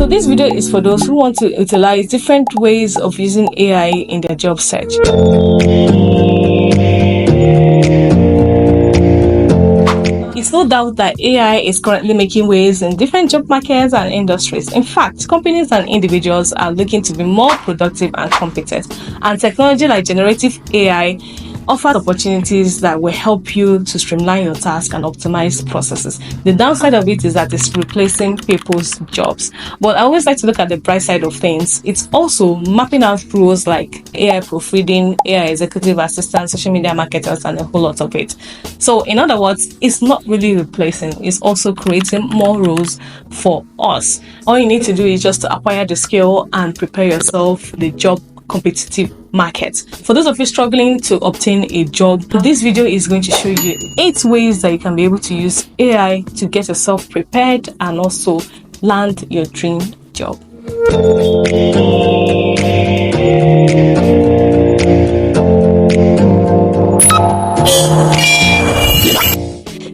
So this video is for those who want to utilize different ways of using AI in their job search. It's no doubt that AI is currently making waves in different job markets and industries. In fact, companies and individuals are looking to be more productive and competent, and technology like generative AI offers opportunities that will help you to streamline your task and optimize processes. The downside of it is that it's replacing people's jobs. But I always like to look at the bright side of things. It's also mapping out roles like AI proofreading, AI executive assistant, social media marketers, and a whole lot of it. So in other words, it's not really replacing, it's also creating more roles for us. All you need to do is just to acquire the skill and prepare yourself for the job competitive market. For those of you struggling to obtain a job, this video is going to show you 8 ways that you can be able to use AI to get yourself prepared and also land your dream job.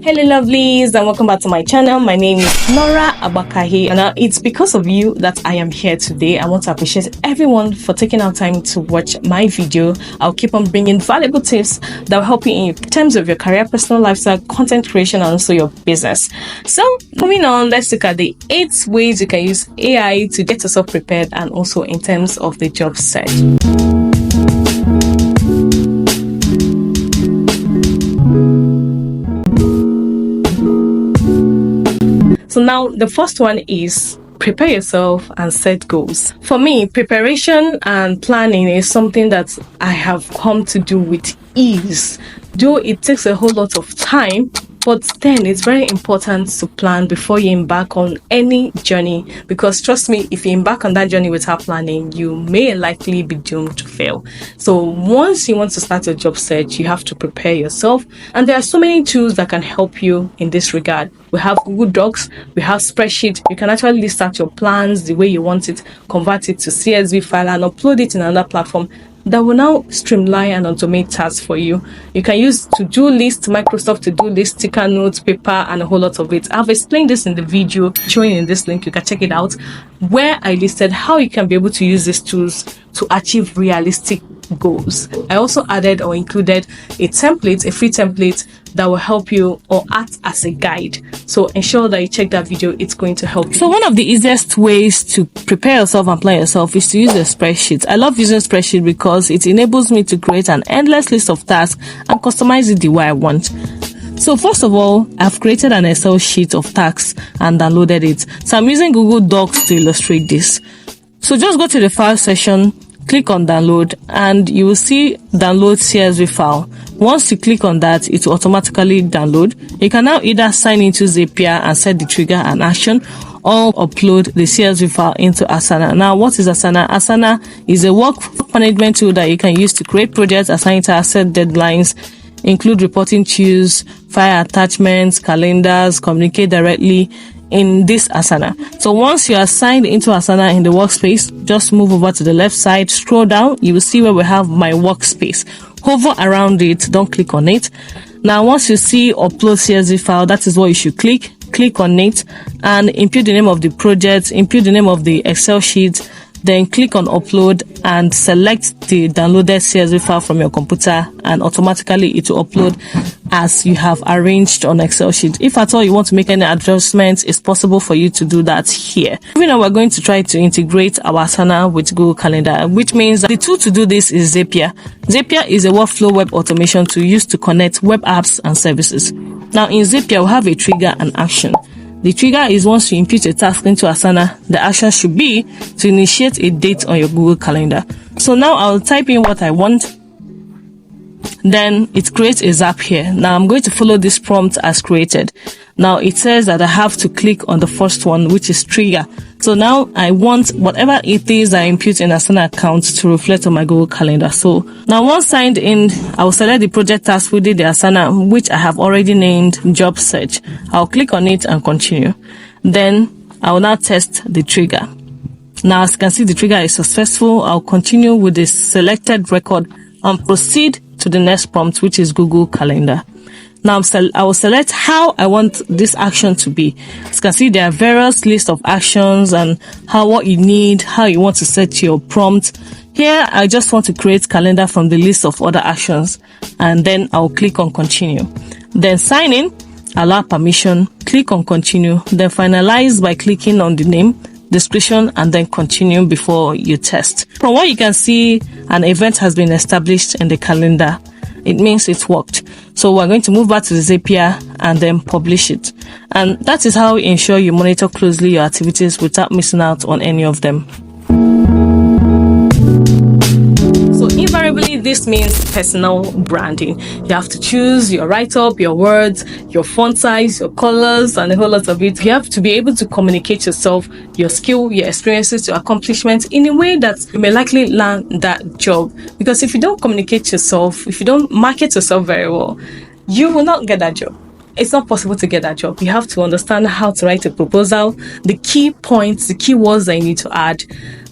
Hello lovelies, and welcome back to my channel. My name is Nora Abakahi, and it's because of you that I am here today. I want to appreciate everyone for taking out time to watch my video. I'll keep on bringing valuable tips that will help you in terms of your career, personal lifestyle, content creation, and also your business. So moving on, let's look at the 8 ways you can use AI to get yourself prepared and also in terms of the job search. So now the first one is prepare yourself and set goals. For me, preparation and planning is something that I have come to do with ease. Though it takes a whole lot of time, but then it's very important to plan before you embark on any journey, because trust me, if you embark on that journey without planning, you may likely be doomed to fail. So once you want to start a job search, you have to prepare yourself, and there are so many tools that can help you in this regard. We have Google Docs, we have spreadsheet. You can actually list out your plans the way you want it, convert it to CSV file and upload it in another platform that will now streamline and automate tasks for you. You can use to-do list, Microsoft to-do list, sticker notes, paper, and a whole lot of it. I've explained this in the video showing in this link. You can check it out, where I listed how you can be able to use these tools to achieve realistic goals. I also added or included a template, a free template that will help you or act as a guide. So ensure that you check that video, it's going to help you. So one of the easiest ways to prepare yourself and plan yourself is to use a spreadsheet. I love using spreadsheet because it enables me to create an endless list of tasks and customize it the way I want. So first of all, I've created an Excel sheet of tasks and downloaded it. So I'm using Google Docs to illustrate this. So just go to the file section, click on download, and you will see download CSV file. Once you click on that, it will automatically download. You can now either sign into Zapier and set the trigger and action, or upload the CSV file into Asana. Now, what is Asana? Asana is a work management tool that you can use to create projects, assign tasks, set deadlines, include reporting tools, file attachments, calendars, communicate directly in this Asana. So once you are signed into Asana in the workspace, just move over to the left side, scroll down, you will see where we have my workspace. Hover around it, don't click on it. Now once you see upload CSV file, that is what you should click on it and input the name of the project, input the name of the Excel sheet, then click on upload and select the downloaded CSV file from your computer, and automatically it will upload as you have arranged on Excel sheet. If at all you want to make any adjustments, it's possible for you to do that here. Even now, we're going to try to integrate our Asana with Google Calendar, which means that the tool to do this is Zapier. Zapier is a workflow web automation tool used to connect web apps and services. Now in Zapier, we have a trigger and action. The trigger is once you input a task into Asana, the action should be to initiate a date on your Google Calendar. So now I'll type in what I want. Then it creates a zap here. Now I'm going to follow this prompt as created. Now it says that I have to click on the first one, which is trigger. So now I want whatever it is I input in Asana account to reflect on my Google Calendar. So now once signed in, I will select the project task within the Asana, which I have already named job search. I'll click on it and continue. Then I will now test the trigger. Now as you can see, the trigger is successful. I'll continue with the selected record and proceed to the next prompt, which is Google Calendar. Now I will select how I want this action to be. As you can see, there are various lists of actions and what you need, how you want to set your prompt. Here, I just want to create calendar from the list of other actions, and then I'll click on continue. Then sign in, allow permission, click on continue, then finalize by clicking on the name, description, and then continue before you test. From what you can see, an event has been established in the calendar. It means it worked. So we're going to move back to the Zapier and then publish it. And that is how you ensure you monitor closely your activities without missing out on any of them. So invariably, this means personal branding. You have to choose your write-up, your words, your font size, your colors, and a whole lot of it. You have to be able to communicate yourself, your skill, your experiences, your accomplishments in a way that you may likely land that job. Because if you don't communicate yourself, if you don't market yourself very well, you will not get that job. It's not possible to get that job. You have to understand how to write a proposal, the key points, the key words that you need to add.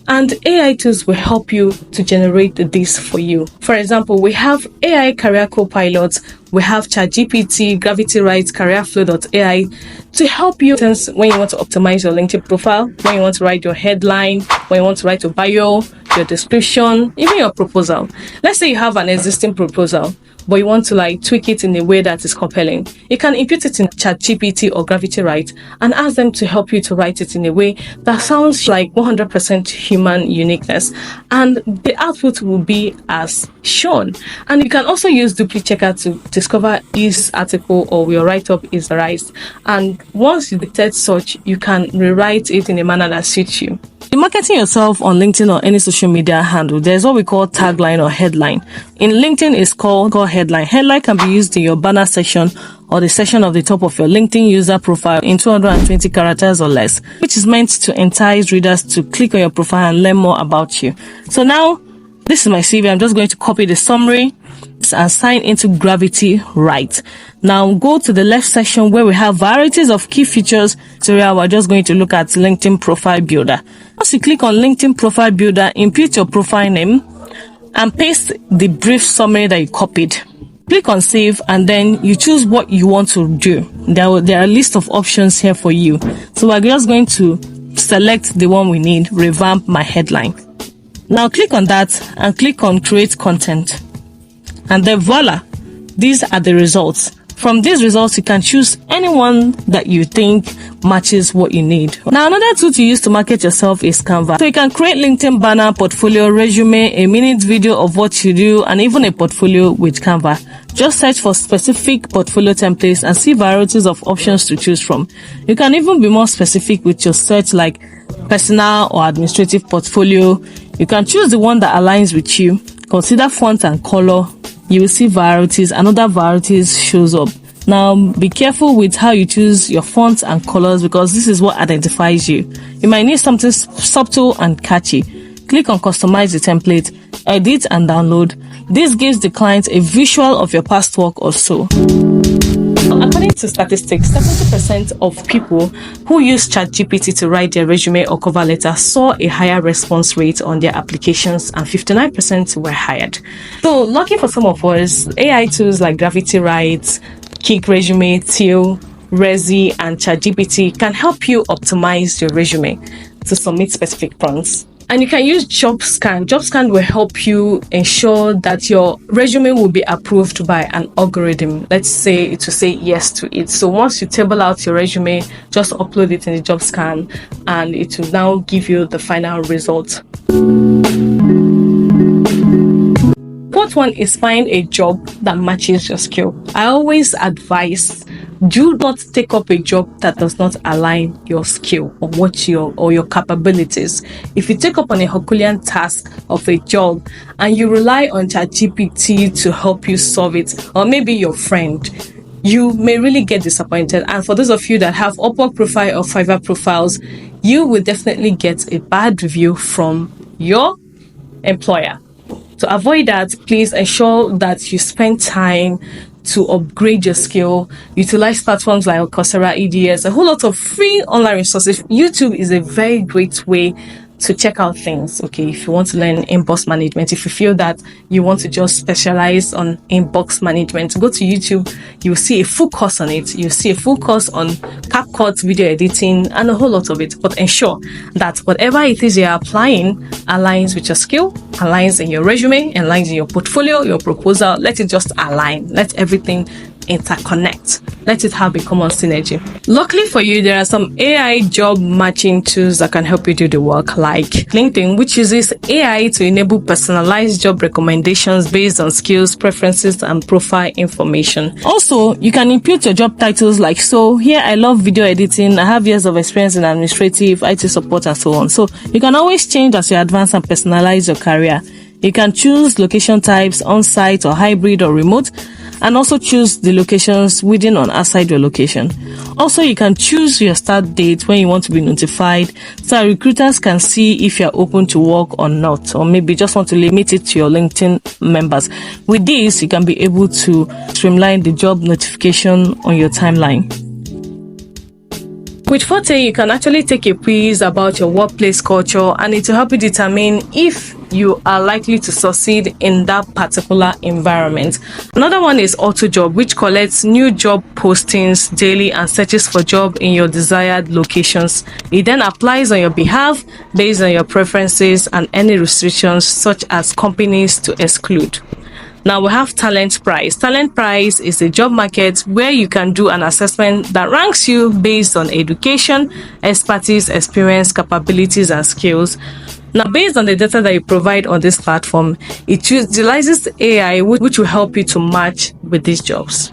And AI tools will help you to generate this for you. For example, we have AI Career Copilot, we have ChatGPT, Gravity Write, Careerflow.ai to help you when you want to optimize your LinkedIn profile, when you want to write your headline, when you want to write your bio, your description, even your proposal. Let's say you have an existing proposal, but you want to tweak it in a way that is compelling. You can input it in ChatGPT or Gravity Write and ask them to help you to write it in a way that sounds like 100% human uniqueness, and the output will be as shown. And you can also use Duplicate Checker to discover this article or your write-up is right. And once you detect such, you can rewrite it in a manner that suits you. In marketing yourself on LinkedIn or any social media handle, there's what we call tagline or headline. In LinkedIn, it's called headline. Headline can be used in your banner section or the section of the top of your LinkedIn user profile in 220 characters or less, which is meant to entice readers to click on your profile and learn more about you. So now, this is my CV. I'm just going to copy the summary and sign into Gravity Write. Now go to the left section where we have varieties of key features. So we're just going to look at LinkedIn Profile Builder. Once you click on LinkedIn Profile Builder, input your profile name and paste the brief summary that you copied. Click on save and then you choose what you want to do. There are a list of options here for you. So we're just going to select the one we need, Revamp My Headline. Now click on that and click on Create Content. And then voila, these are the results. From these results, you can choose anyone that you think matches what you need. Now, another tool to use to market yourself is Canva. So you can create LinkedIn banner, portfolio, resume, a minute video of what you do, and even a portfolio with Canva. Just search for specific portfolio templates and see varieties of options to choose from. You can even be more specific with your search, like personal or administrative portfolio. You can choose the one that aligns with you. Consider font and color. You will see varieties and other varieties shows up. Now be careful with how you choose your fonts and colors because this is what identifies you. You might need something subtle and catchy. Click on customize the template, edit and download. This gives the client a visual of your past work or so. According to statistics, 70% of people who use ChatGPT to write their resume or cover letter saw a higher response rate on their applications and 59% were hired. So, lucky for some of us, AI tools like Gravity Write, Kick Resume, Teal, Resi, and ChatGPT can help you optimize your resume to submit specific prompts. And you can use JobScan. JobScan will help you ensure that your resume will be approved by an algorithm. Let's say it will say yes to it. So once you table out your resume, just upload it in the JobScan and it will now give you the final result. Fourth one is find a job that matches your skill. I always advise, do not take up a job that does not align your skill or your capabilities. If you take up on a Herculean task of a job and you rely on ChatGPT to help you solve it, or maybe your friend, you may really get disappointed. And for those of you that have Upwork profile or Fiverr profiles, you will definitely get a bad review from your employer. To avoid that, please ensure that you spend time to upgrade your skill. Utilize platforms like Coursera, EDS, a whole lot of free online resources. YouTube is a very great way to check out things. Okay, if you want to learn inbox management, if you feel that you want to just specialize on inbox management, go to YouTube. You'll see a full course on it. You'll see a full course on CapCut, video editing, and a whole lot of it. But ensure that whatever it is you're applying aligns with your skill, aligns in your resume, aligns in your portfolio, your proposal. Let it just align. Let everything interconnect. Let it have a common synergy. Luckily for you, there are some AI job matching tools that can help you do the work, like LinkedIn, which uses AI to enable personalized job recommendations based on skills, preferences, and profile information. Also, you can input your job titles like, so here I love video editing, I have years of experience in administrative, IT support, and so on. So you can always change as you advance and personalize your career. You can choose location types, on-site or hybrid or remote, and also choose the locations within or outside your location. Also, you can choose your start date when you want to be notified, so recruiters can see if you're open to work or not, or maybe just want to limit it to your LinkedIn members. With this, you can be able to streamline the job notification on your timeline. With Forte, you can actually take a quiz about your workplace culture, and it will help you determine if you are likely to succeed in that particular environment. Another one is AutoJob, which collects new job postings daily and searches for job in your desired locations. It then applies on your behalf based on your preferences and any restrictions such as companies to exclude. Now we have Talent Price. Talent Price is a job market where you can do an assessment that ranks you based on education, expertise, experience, capabilities, and skills. Now, based on the data that you provide on this platform, it utilizes AI, which will help you to match with these jobs.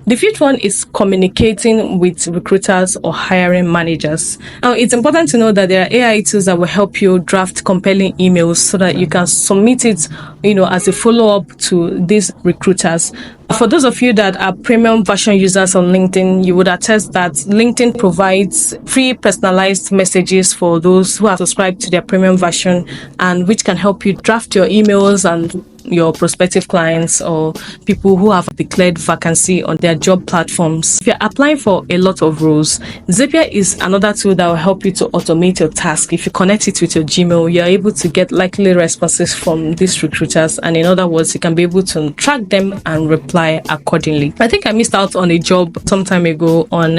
The fifth one is communicating with recruiters or hiring managers. Now, it's important to know that there are AI tools that will help you draft compelling emails so that you can submit it, as a follow-up to these recruiters. For those of you that are premium version users on LinkedIn, you would attest that LinkedIn provides free personalized messages for those who are subscribed to their premium version, and which can help you draft your emails and your prospective clients or people who have declared vacancy on their job platforms. If you're applying for a lot of roles, Zapier is another tool that will help you to automate your task. If you connect it with your Gmail, you're able to get likely responses from these recruiters, and in other words, you can be able to track them and reply accordingly. I think I missed out on a job some time ago on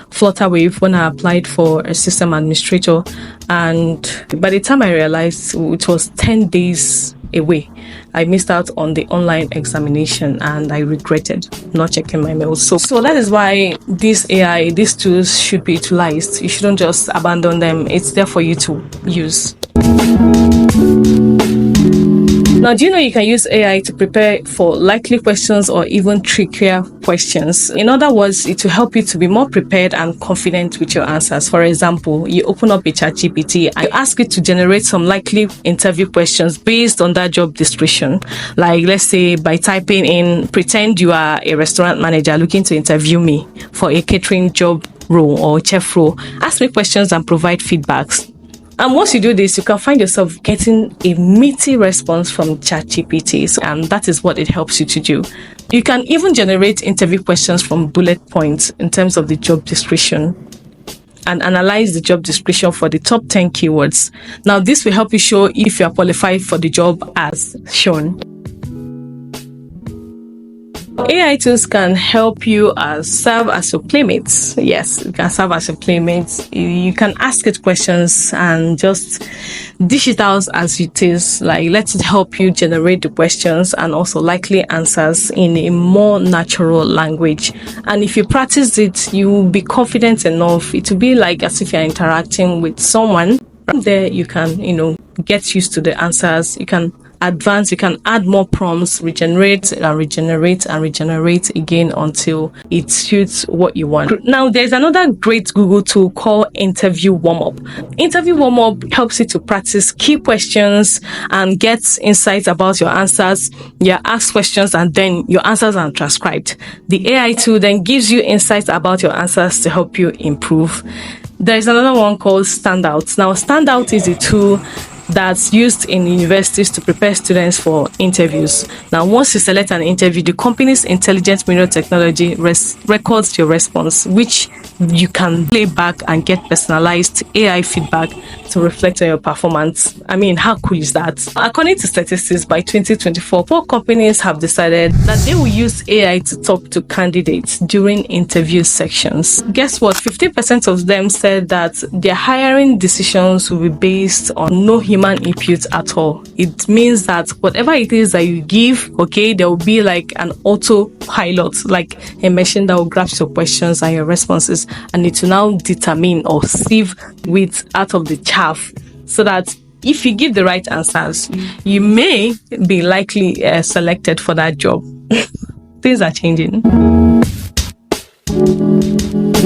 Flutterwave when I applied for a system administrator, and by the time I realized it was 10 days away, I missed out on the online examination and I regretted not checking my mails. So that is why these tools should be utilized. You shouldn't just abandon them. It's there for you to use. Now, do you know you can use AI to prepare for likely questions or even trickier questions? In other words, it will help you to be more prepared and confident with your answers. For example, you open up a ChatGPT and you ask it to generate some likely interview questions based on that job description. Like, let's say by typing in, pretend you are a restaurant manager looking to interview me for a catering job role or chef role. Ask me questions and provide feedbacks. And once you do this, you can find yourself getting a meaty response from ChatGPT, and that is what it helps you to do. You can even generate interview questions from bullet points in terms of the job description and analyze the job description for the top 10 keywords. Now, this will help you show if you are qualified for the job as shown. AI tools can help you serve as your playmates. Yes, you can serve as your playmates. You can ask it questions and just dish it out as it is. Like, let it help you generate the questions and also likely answers in a more natural language. And if you practice it, you will be confident enough. It will be like as if you're interacting with someone. From there, you can, get used to the answers. You can advance, you can add more prompts, regenerate and regenerate and regenerate again until it suits what you want. Now, there's another great Google tool called Interview Warm-Up. Interview Warm-Up helps you to practice key questions and get insights about your answers. You ask questions and then your answers are transcribed. The AI tool then gives you insights about your answers to help you improve. There's another one called Standout. Now, Standout is a tool that's used in universities to prepare students for interviews. Now, once you select an interview, the company's intelligent mirror technology records your response, which you can play back and get personalized AI feedback to reflect on your performance. I mean, how cool is that? According to statistics, by 2024, 4 companies have decided that they will use AI to talk to candidates during interview sections. Guess what? 50% of them said that their hiring decisions will be based on no human input at all. It means that whatever it is that you give, okay, there will be like an autopilot, like a machine that will grasp your questions and your responses, and it will now determine or sieve wheat out of the chaff, so that if you give the right answers, you may be likely selected for that job. Things are changing.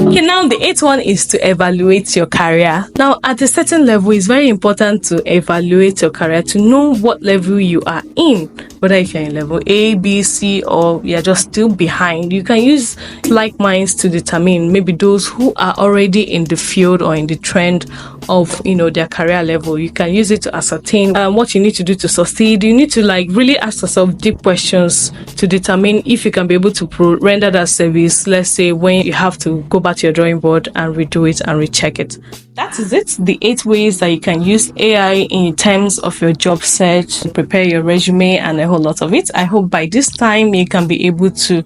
Okay, now the 8th one is to evaluate your career. Now, at a certain level, it's very important to evaluate your career to know what level you are in, whether if you're in level A, B, C, or you're just still behind. You can use like minds to determine maybe those who are already in the field or in the trend of, you know, their career level. You can use it to ascertain what you need to do to succeed. You need to like really ask yourself deep questions to determine if you can be able to render that service. Let's say when you have to go back to your drawing board and redo it and recheck it. That is it. The 8 ways that you can use AI in terms of your job search, prepare your resume, and a whole lot of it. I hope by this time you can be able to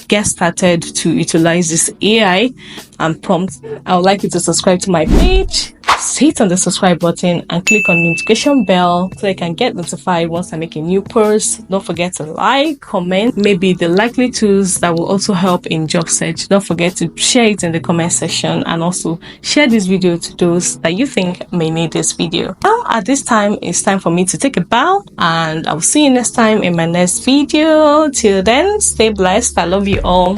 get started to utilize this AI and prompts. I would like you to subscribe to my page. Hit on the subscribe button and click on the notification bell so you can get notified once I make a new post. Don't forget to like, comment, maybe the likely tools that will also help in job search. Don't forget to share it in the comment section, and also share this video to those that you think may need this video. Now, at this time, it's time for me to take a bow, and I'll see you next time in my next video. Till then, stay blessed. I love you all.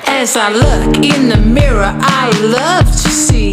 As I look in the mirror, I love to see